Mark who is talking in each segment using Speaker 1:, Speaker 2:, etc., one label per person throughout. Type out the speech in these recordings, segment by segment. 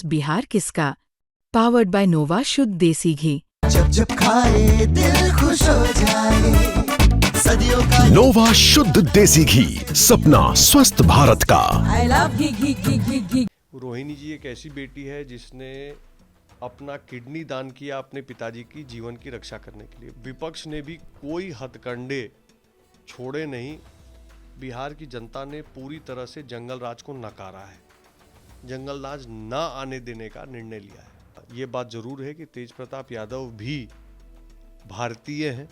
Speaker 1: बिहार किसका? Powered by नोवा शुद्ध देसी घी।
Speaker 2: जब जब खाए दिल खुश हो जाए, सदियों का
Speaker 3: नोवा शुद्ध देसी घी, सपना स्वस्थ भारत का।
Speaker 4: I love घी घी घी घी घी।
Speaker 5: रोहिणी जी एक ऐसी बेटी है जिसने अपना किडनी दान किया अपने पिताजी की जीवन की रक्षा करने के लिए। विपक्ष ने भी कोई हथकंडे छोड़े नहीं। बिहार की जनता ने पूरी तरह से जंगल राज को नकारा है, जंगल राज ना आने देने का निर्णय लिया है। ये बात जरूर है कि तेज प्रताप यादव भी भारतीय हैं,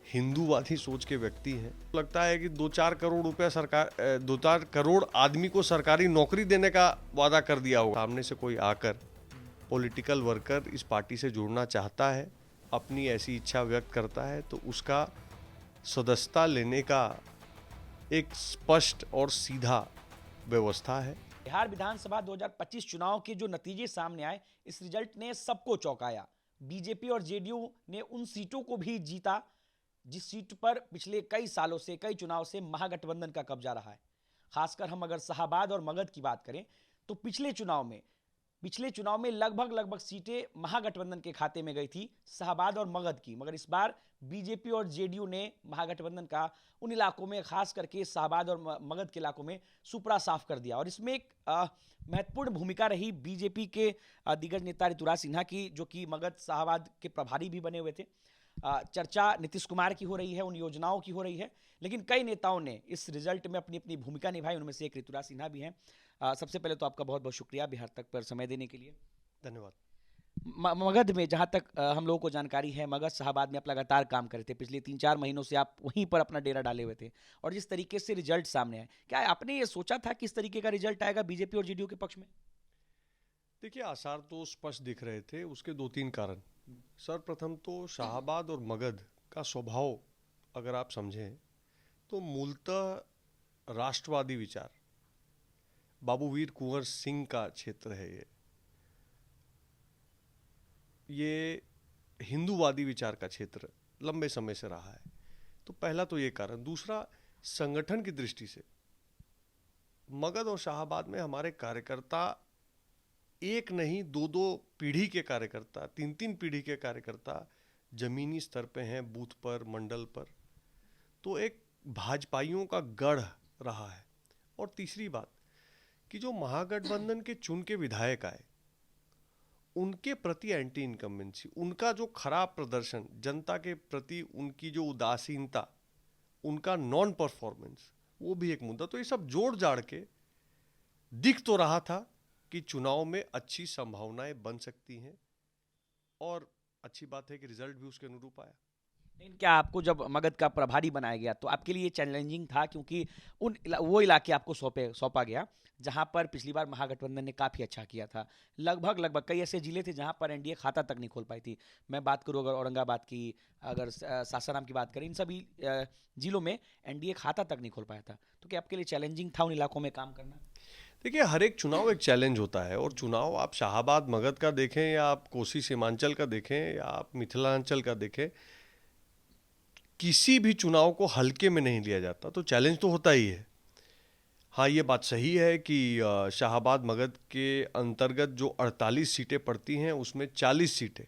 Speaker 5: हिंदूवादी सोच के व्यक्ति हैं। लगता है कि 2-4 करोड़ रुपया सरकार 2-4 करोड़ आदमी को सरकारी नौकरी देने का वादा कर दिया होगा। सामने से कोई आकर पॉलिटिकल वर्कर इस पार्टी से जुड़ना चाहता है, अपनी ऐसी इच्छा व्यक्त करता है, तो उसका सदस्यता लेने का एक स्पष्ट और सीधा व्यवस्था है।
Speaker 6: बिहार विधानसभा 2025 चुनाव के जो नतीजे सामने आए, इस रिजल्ट ने सबको चौंकाया। बीजेपी और जेडीयू ने उन सीटों को भी जीता जिस सीट पर पिछले कई सालों से, कई चुनाव से महागठबंधन का कब्जा रहा है। खासकर हम अगर शाहाबाद और मगध की बात करें तो पिछले चुनाव में लगभग सीटें महागठबंधन के खाते में गई थी, शाहाबाद और मगध की। मगर इस बार बीजेपी और जेडीयू ने महागठबंधन का उन इलाकों में, खास करके शाहाबाद और मगध के इलाकों में सुपड़ा साफ कर दिया। और इसमें एक महत्वपूर्ण भूमिका रही बीजेपी के दिग्गज नेता ऋतुराज सिन्हा की, जो कि मगध शाहाबाद के प्रभारी भी बने हुए थे। चर्चा नीतीश कुमार की हो रही है, उन योजनाओं की हो रही है, लेकिन कई नेताओं ने इस रिजल्ट में अपनी अपनी भूमिका निभाई। उनमें से एक ऋतुराज सिन्हा भी हैं। सबसे पहले तो आपका बहुत बहुत शुक्रिया बिहार तक पर समय देने के लिए।
Speaker 5: धन्यवाद।
Speaker 6: मगध में जहाँ तक हम लोगों को जानकारी है, मगध शाहाबाद में आप लगातार काम कर रहे थे। पिछले 3-4 महीनों से आप वहीं पर अपना डेरा डाले हुए थे, और जिस तरीके से रिजल्ट सामने आए, क्या आपने ये सोचा था कि इस तरीके का रिजल्ट आएगा बीजेपी और जेडीयू के पक्ष में?
Speaker 5: देखिए, आसार तो स्पष्ट दिख रहे थे। उसके 2-3 कारण। सर्वप्रथम तो शाहाबाद और मगध का स्वभाव अगर आप समझें तो मूलतः राष्ट्रवादी विचार, बाबू वीर कुंवर सिंह का क्षेत्र है। ये हिंदूवादी विचार का क्षेत्र लंबे समय से रहा है। तो पहला तो ये कारण। दूसरा, संगठन की दृष्टि से मगध और शाहाबाद में हमारे कार्यकर्ता एक नहीं, 2-2 पीढ़ी के कार्यकर्ता, 3-3 पीढ़ी के कार्यकर्ता जमीनी स्तर पे हैं, बूथ पर, मंडल पर। तो एक भाजपाइयों का गढ़ रहा है। और तीसरी बात कि जो महागठबंधन के चुन के विधायक आए, उनके प्रति एंटी इनकम्बेंसी, उनका जो खराब प्रदर्शन, जनता के प्रति उनकी जो उदासीनता, उनका नॉन परफॉर्मेंस, वो भी एक मुद्दा। तो ये सब जोड़ जाड़ के दिख तो रहा था कि चुनाव में अच्छी संभावनाएं बन सकती हैं, और अच्छी बात है कि रिजल्ट भी उसके अनुरूप आया।
Speaker 6: लेकिन क्या आपको जब मगध का प्रभारी बनाया गया तो आपके लिए चैलेंजिंग था, क्योंकि वो इलाके आपको सौंपा गया जहां पर पिछली बार महागठबंधन ने काफ़ी अच्छा किया था। लगभग कई ऐसे जिले थे जहां पर एनडीए खाता तक नहीं खोल पाई थी। मैं बात करूं अगर औरंगाबाद की, अगर सासाराम की बात करें, इन सभी जिलों में एनडीए खाता तक नहीं खोल पाया था। तो क्या आपके लिए चैलेंजिंग था उन इलाकों में काम करना?
Speaker 5: देखिए, हर एक चुनाव एक चैलेंज होता है। और चुनाव आप शाहाबाद मगध का देखें, या आप कोसी सीमांचल का देखें, या आप मिथिलांचल का देखें, किसी भी चुनाव को हल्के में नहीं लिया जाता। तो चैलेंज तो होता ही है। हाँ, ये बात सही है कि शाहाबाद मगध के अंतर्गत जो 48 सीटें पड़ती हैं, उसमें 40 सीटें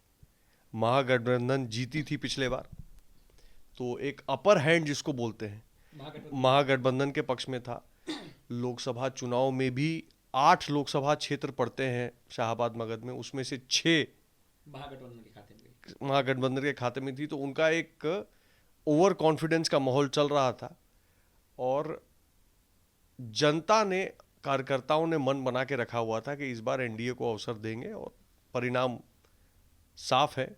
Speaker 5: महागठबंधन जीती थी पिछले बार। तो एक अपर हैंड जिसको बोलते हैं, महागठबंधन के पक्ष में था। लोकसभा चुनाव में भी 8 लोकसभा क्षेत्र पड़ते हैं शाहाबाद मगध में, उसमें से 6 महागठबंधन के खाते में थी। तो उनका एक ओवर कॉन्फिडेंस का माहौल चल रहा था, और जनता ने, कार्यकर्ताओं ने मन बना के रखा हुआ था कि इस बार एनडीए को अवसर देंगे। और परिणाम साफ है,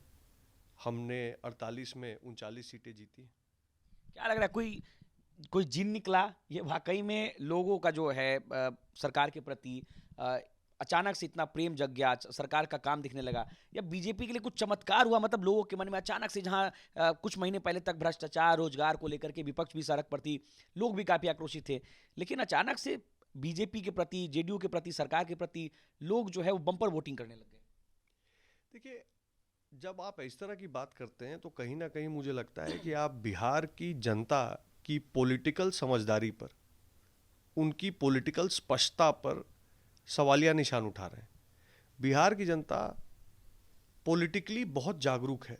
Speaker 5: हमने 48 में 39 सीटें जीती।
Speaker 6: क्या लग रहा है, कोई जिन निकला ये वाकई में लोगों का जो है सरकार के प्रति अचानक से इतना प्रेम जग गया, सरकार का काम दिखने लगा, या बीजेपी के लिए कुछ चमत्कार हुआ? मतलब लोगों के मन में अचानक से, जहां कुछ महीने पहले तक भ्रष्टाचार, रोजगार को लेकर के विपक्ष भी सड़क पर थी, लोग भी काफी आक्रोशित थे, लेकिन अचानक से बीजेपी के प्रति, जेडीयू के प्रति, सरकार के प्रति लोग जो है वो बम्पर वोटिंग करने लग गए।
Speaker 5: देखिए, जब आप इस तरह की बात करते हैं तो कहीं ना कहीं मुझे लगता है कि आप बिहार की जनता की पॉलिटिकल समझदारी पर, उनकी पॉलिटिकल स्पष्टता पर सवालिया निशान उठा रहे हैं। बिहार की जनता पॉलिटिकली बहुत जागरूक है,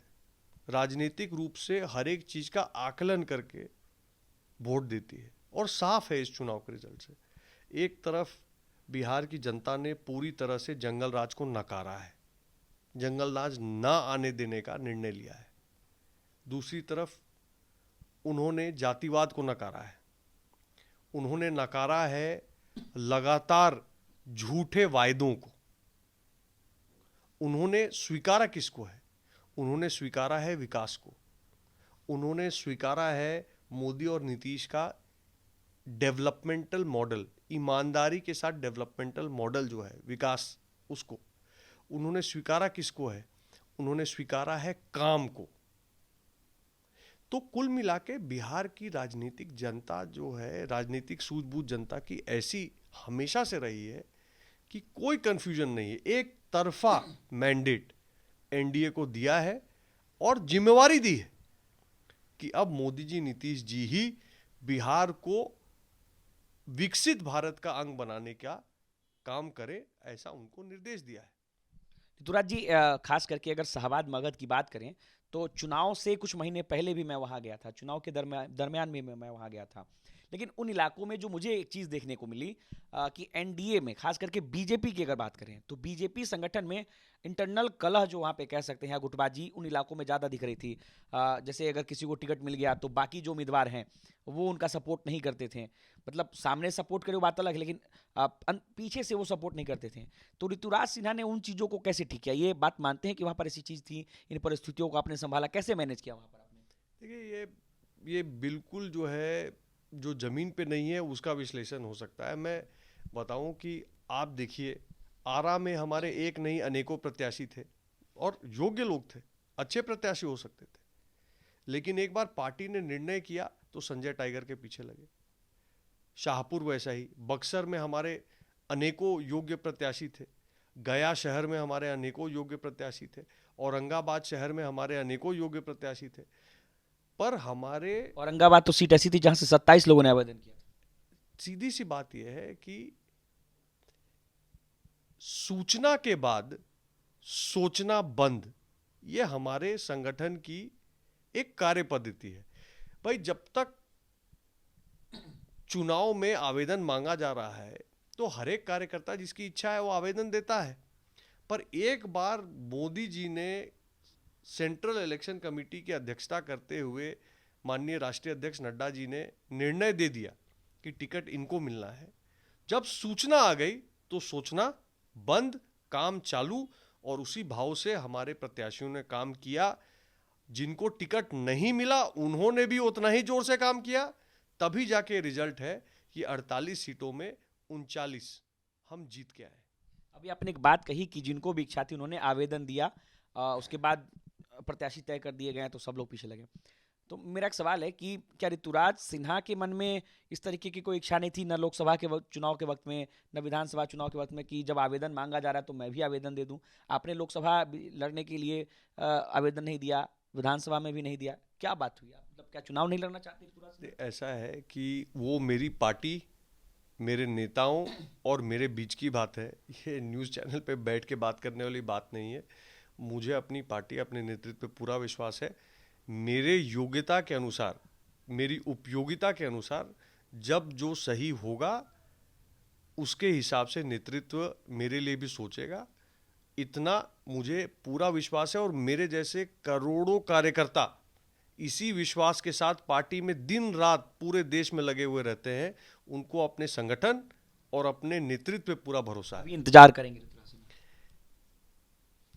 Speaker 5: राजनीतिक रूप से हर एक चीज का आकलन करके वोट देती है और साफ है इस चुनाव के रिजल्ट से। एक तरफ बिहार की जनता ने पूरी तरह से जंगल राज को नकारा है, जंगल राज ना आने देने का निर्णय लिया है। दूसरी तरफ उन्होंने जातिवाद को नकारा है, उन्होंने नकारा है लगातार झूठे वायदों को। उन्होंने स्वीकारा किसको है? उन्होंने स्वीकारा है विकास को। उन्होंने स्वीकारा है मोदी और नीतीश का डेवलपमेंटल मॉडल, ईमानदारी के साथ डेवलपमेंटल मॉडल जो है विकास, उसको उन्होंने स्वीकारा किसको है? उन्होंने स्वीकारा है काम को। तो कुल मिला के बिहार की राजनीतिक जनता जो है, राजनीतिक सूझबूझ जनता की ऐसी हमेशा से रही है कि कोई कंफ्यूजन नहीं है। एक तरफा मैंडेट एनडीए को दिया है और जिम्मेवारी दी है कि अब मोदी जी, नीतीश जी ही बिहार को विकसित भारत का अंग बनाने का काम करे, ऐसा उनको निर्देश दिया है।
Speaker 6: ऋतुराज जी, खास करके अगर शाहबाद मगध की बात करें तो चुनाव से कुछ महीने पहले भी मैं वहां गया था, चुनाव के दरमियान में मैं वहां गया था। लेकिन उन इलाकों में जो मुझे एक चीज़ देखने को मिली कि एनडीए में, खास करके बीजेपी की अगर बात करें तो बीजेपी संगठन में इंटरनल कलह जो वहाँ पे कह सकते हैं, गुटबाजी उन इलाकों में ज़्यादा दिख रही थी। जैसे अगर किसी को टिकट मिल गया तो बाकी जो उम्मीदवार हैं वो उनका सपोर्ट नहीं करते थे। मतलब सामने सपोर्ट करे वो बात अलग है, लेकिन पीछे से वो सपोर्ट नहीं करते थे। तो ऋतुराज सिन्हा ने उन चीज़ों को कैसे ठीक किया? ये बात मानते हैं कि वहाँ पर ऐसी चीज़ थी, इन परिस्थितियों को आपने संभाला, कैसे मैनेज किया वहाँ पर आपने?
Speaker 5: देखिए, ये बिल्कुल जो है, जो जमीन पे नहीं है उसका विश्लेषण हो सकता है। मैं बताऊं कि आप देखिए, आरा में हमारे एक नहीं अनेकों प्रत्याशी थे और योग्य लोग थे, अच्छे प्रत्याशी हो सकते थे। लेकिन एक बार पार्टी ने निर्णय किया तो संजय टाइगर के पीछे लगे। शाहपुर वैसा ही, बक्सर में हमारे अनेकों योग्य प्रत्याशी थे, गया शहर में हमारे अनेकों योग्य प्रत्याशी थे, औरंगाबाद शहर में हमारे अनेकों योग्य प्रत्याशी थे। पर हमारे
Speaker 6: औरंगाबाद तो सीट ऐसी थी जहां से 27 लोगों ने आवेदन किया।
Speaker 5: सीधी सी बात यह है कि सूचना के बाद सोचना बंद, यह हमारे संगठन की एक कार्य पद्धति है। भाई, जब तक चुनाव में आवेदन मांगा जा रहा है तो हर एक कार्यकर्ता जिसकी इच्छा है वो आवेदन देता है। पर एक बार मोदी जी ने सेंट्रल इलेक्शन कमेटी की अध्यक्षता करते हुए माननीय राष्ट्रीय अध्यक्ष नड्डा जी ने निर्णय दे दिया कि टिकट इनको मिलना है। जब सूचना आ गई तो सोचना बंद, काम चालू, और उसी भाव से हमारे प्रत्याशियों ने काम किया। जिनको टिकट नहीं मिला उन्होंने भी उतना ही जोर से काम किया, तभी जाके रिजल्ट है कि 48 सीटों में 39 हम जीत के आए।
Speaker 6: अभी आपने एक बात कही कि जिनको भी इच्छा थी उन्होंने आवेदन दिया, उसके बाद प्रत्याशी तय कर दिए गए तो सब लोग पीछे लगे। तो मेरा एक सवाल है कि क्या ऋतुराज सिन्हा के मन में इस तरीके की कोई इच्छा नहीं थी, न लोकसभा के चुनाव के वक्त में, न विधानसभा चुनाव के वक्त में, कि जब आवेदन मांगा जा रहा है तो मैं भी आवेदन दे दूं? आपने लोकसभा लड़ने के लिए आवेदन नहीं दिया, विधानसभा में भी नहीं दिया, क्या बात हुई? मतलब क्या चुनाव नहीं लड़ना चाहते ऋतुराज सिन्हा?
Speaker 5: ऐसा है कि वो मेरी पार्टी, मेरे नेताओं और मेरे बीच की बात है। ये न्यूज़ चैनल पे बैठ के बात करने वाली बात नहीं है। मुझे अपनी पार्टी, अपने नेतृत्व पे पूरा विश्वास है। मेरे योग्यता के अनुसार, मेरी उपयोगिता के अनुसार जब जो सही होगा उसके हिसाब से नेतृत्व मेरे लिए भी सोचेगा, इतना मुझे पूरा विश्वास है। और मेरे जैसे करोड़ों कार्यकर्ता इसी विश्वास के साथ पार्टी में दिन रात पूरे देश में लगे हुए रहते हैं। उनको अपने संगठन और अपने नेतृत्व पे पूरा भरोसा है।
Speaker 6: अभी इंतजार करेंगे ऋतुराज सिन्हा?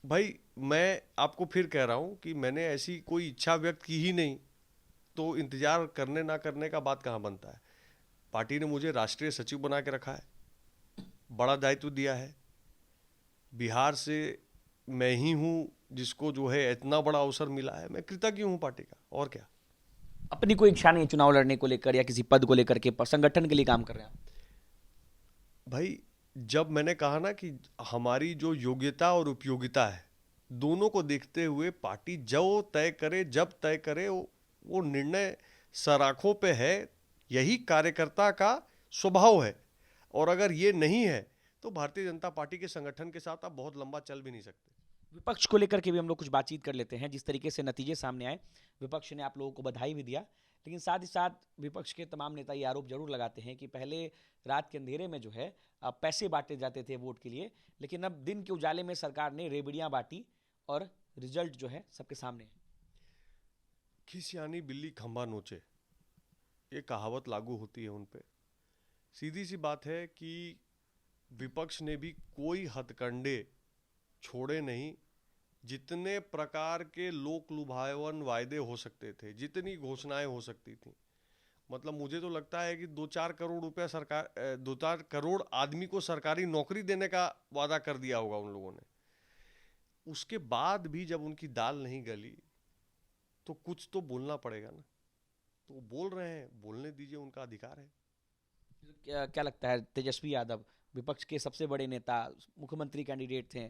Speaker 5: भाई, मैं आपको फिर कह रहा हूं कि मैंने ऐसी कोई इच्छा व्यक्त की ही नहीं, तो इंतजार करने ना करने का बात कहां बनता है। पार्टी ने मुझे राष्ट्रीय सचिव बना के रखा है, बड़ा दायित्व दिया है। बिहार से मैं ही हूं जिसको जो है इतना बड़ा अवसर मिला है। मैं कृतज्ञ हूं पार्टी का, और क्या।
Speaker 6: अपनी कोई इच्छा नहीं है चुनाव लड़ने को लेकर या किसी पद को लेकर के, संगठन के लिए काम कर रहे हैं आप?
Speaker 5: भाई, जब मैंने कहा ना कि हमारी जो योग्यता और उपयोगिता है, दोनों को देखते हुए पार्टी जो तय करे, जब तय करे, वो निर्णय सराखों पे है। यही कार्यकर्ता का स्वभाव है। और अगर ये नहीं है तो भारतीय जनता पार्टी के संगठन के साथ आप बहुत लंबा चल भी नहीं सकते।
Speaker 6: विपक्ष को लेकर के भी हम लोग कुछ बातचीत कर लेते हैं। जिस तरीके से नतीजे सामने आए, विपक्ष ने आप लोगों को बधाई भी दिया, लेकिन साथ ही साथ विपक्ष के तमाम नेता ये आरोप जरूर लगाते हैं कि पहले रात के अंधेरे में जो है पैसे बांटे जाते थे वोट के लिए, लेकिन अब दिन के उजाले में सरकार ने रेबड़ियां बांटी और रिजल्ट जो है सबके सामने है।
Speaker 5: खिसियानी बिल्ली खंबा नोचे, ये कहावत लागू होती है उन पे। सीधी सी बात है कि विपक्ष ने भी कोई हथकंडे छोड़े नहीं। जितने प्रकार के लोक लुभावन वायदे हो सकते थे, जितनी घोषणाएं हो सकती थी, मतलब मुझे तो लगता है कि 2-4 करोड़ रुपया सरकार 2-4 करोड़ आदमी को सरकारी नौकरी देने का वादा कर दिया होगा उन लोगों ने। उसके बाद भी जब उनकी दाल नहीं गली तो कुछ तो बोलना पड़ेगा ना। तो बोल रहे हैं, बोलने दीजिए, उनका अधिकार है।
Speaker 6: क्या लगता है, तेजस्वी यादव विपक्ष के सबसे बड़े नेता, मुख्यमंत्री कैंडिडेट थे,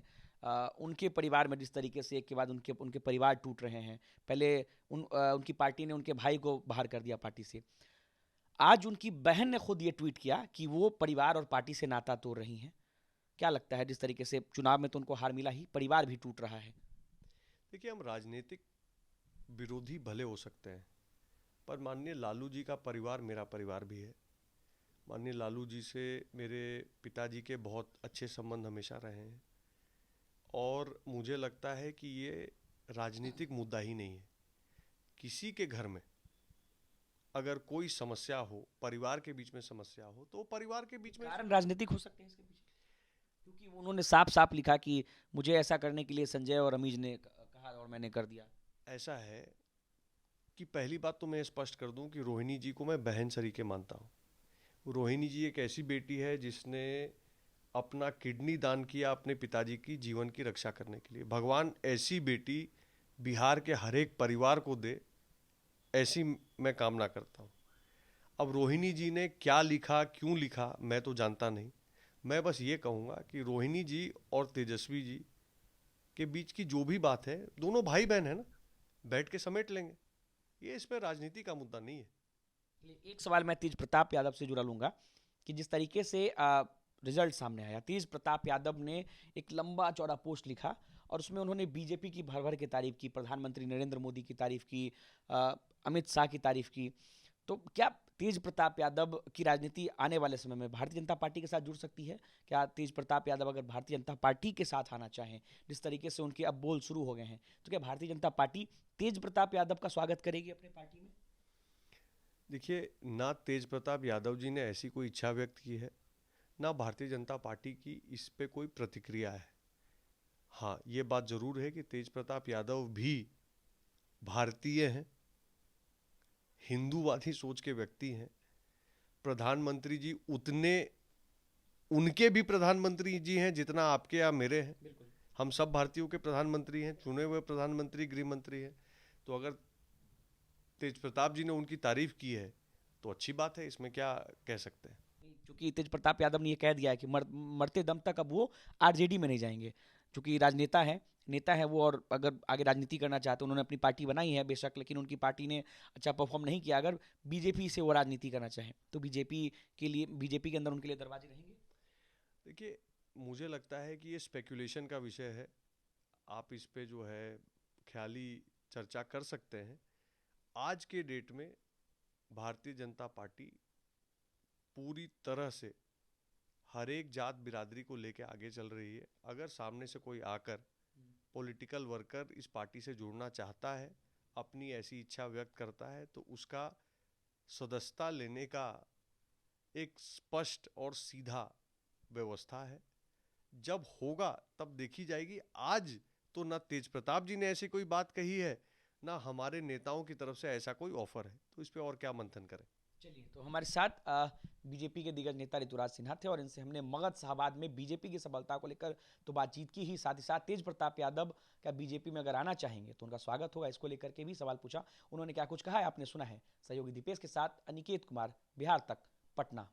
Speaker 6: उनके परिवार में जिस तरीके से एक के बाद उनके परिवार टूट रहे हैं, पहले उनकी पार्टी ने उनके भाई को बाहर कर दिया पार्टी से, आज उनकी बहन ने खुद ये ट्वीट किया कि वो परिवार और पार्टी से नाता तोड़ रही हैं। क्या लगता है, जिस तरीके से चुनाव में तो उनको हार मिला ही, परिवार भी टूट रहा है?
Speaker 5: देखिए, हम राजनीतिक विरोधी भले हो सकते हैं, पर माननीय लालू जी का परिवार मेरा परिवार भी है। माननीय लालू जी से मेरे पिताजी के बहुत अच्छे संबंध हमेशा रहे हैं, और मुझे लगता है कि ये राजनीतिक मुद्दा ही नहीं है। किसी के घर में अगर कोई समस्या हो, परिवार के बीच में समस्या हो, तो परिवार के बीच में
Speaker 6: कारण राजनीतिक हो सकते हैं इसके पीछे, क्योंकि उन्होंने साफ साफ लिखा कि मुझे ऐसा करने के लिए संजय और अमीज ने कहा और मैंने कर दिया।
Speaker 5: ऐसा है कि पहली बात तो मैं स्पष्ट कर दूं कि रोहिणी जी को मैं बहन सरीके मानता हूं। रोहिणी जी एक ऐसी बेटी है जिसने अपना किडनी दान किया अपने पिताजी की जीवन की रक्षा करने के लिए। भगवान ऐसी बेटी बिहार के हर एक परिवार को दे, ऐसी मैं कामना करता हूं। अब रोहिणी जी ने क्या लिखा, क्यों लिखा, मैं तो जानता नहीं। मैं बस ये कहूँगा कि रोहिणी जी और तेजस्वी जी के बीच की जो भी बात है, दोनों भाई बहन है ना, बैठ के समेट लेंगे। ये इसमें राजनीति का मुद्दा नहीं है।
Speaker 6: एक सवाल मैं तेज प्रताप यादव से जुड़ा लूंगा कि जिस तरीके से रिजल्ट सामने आया, तेज प्रताप यादव ने एक लंबा चौड़ा पोस्ट लिखा और उसमें उन्होंने बीजेपी की भर भर के तारीफ की, प्रधानमंत्री नरेंद्र मोदी की तारीफ की, अमित शाह की तारीफ की। तो क्या तेज प्रताप यादव की राजनीति आने वाले समय में भारतीय जनता पार्टी के साथ जुड़ सकती है? क्या तेज प्रताप यादव अगर भारतीय जनता पार्टी के साथ आना चाहें, जिस तरीके से उनके अब बोल शुरू हो गए हैं, तो क्या भारतीय जनता पार्टी तेज प्रताप यादव का स्वागत करेगी अपने पार्टी में?
Speaker 5: देखिए, ना तेज प्रताप यादव जी ने ऐसी कोई इच्छा व्यक्त की है, ना भारतीय जनता पार्टी की इस पे कोई प्रतिक्रिया है। हाँ, ये बात जरूर है कि तेज प्रताप यादव भी भारतीय हैं, हिंदूवादी सोच के व्यक्ति हैं। प्रधानमंत्री जी उनके भी प्रधानमंत्री जी हैं जितना आपके या मेरे हैं। हम सब भारतीयों के प्रधानमंत्री हैं, चुने हुए प्रधानमंत्री, गृह मंत्री हैं। तो अगर तेज प्रताप जी ने उनकी तारीफ की है तो अच्छी बात है, इसमें क्या कह सकते हैं।
Speaker 6: क्योंकि तेज प्रताप यादव ने यह कह दिया है कि मरते दम तक अब वो आरजेडी में नहीं जाएंगे, क्योंकि राजनेता है, नेता है वो, और अगर आगे राजनीति करना चाहते हैं, उन्होंने अपनी पार्टी बनाई है बेशक, लेकिन उनकी पार्टी ने अच्छा परफॉर्म नहीं किया। अगर बीजेपी से वो राजनीति करना चाहें तो बीजेपी के अंदर उनके लिए दरवाजे रहेंगे।
Speaker 5: देखिए, मुझे लगता है कि ये स्पेकुलेशन का विषय है, आप इस पे जो है ख्याली चर्चा कर सकते हैं। आज के डेट में भारतीय जनता पार्टी पूरी तरह से हर एक जात बिरादरी को लेके आगे चल रही है। अगर सामने से कोई आकर पॉलिटिकल वर्कर इस पार्टी से जुड़ना चाहता है, अपनी ऐसी इच्छा व्यक्त करता है, तो उसका सदस्यता लेने का एक स्पष्ट और सीधा व्यवस्था है। जब होगा तब देखी जाएगी। आज तो ना तेज प्रताप जी ने ऐसी कोई बात कही है, ना हमारे नेताओं की तरफ से ऐसा कोई ऑफर है, तो इस पे और क्या मंथन करें।
Speaker 6: चलिए, तो हमारे साथ बीजेपी के दिग्गज नेता ऋतुराज सिन्हा थे और इनसे हमने मगध शाहबाद में बीजेपी की सफलता को लेकर तो बातचीत की ही, साथ ही साथ तेज प्रताप यादव क्या बीजेपी में अगर आना चाहेंगे तो उनका स्वागत होगा, इसको लेकर के भी सवाल पूछा। उन्होंने क्या कुछ कहा है आपने सुना है। सहयोगी दीपेश के साथ अनिकेत कुमार, बिहार तक, पटना।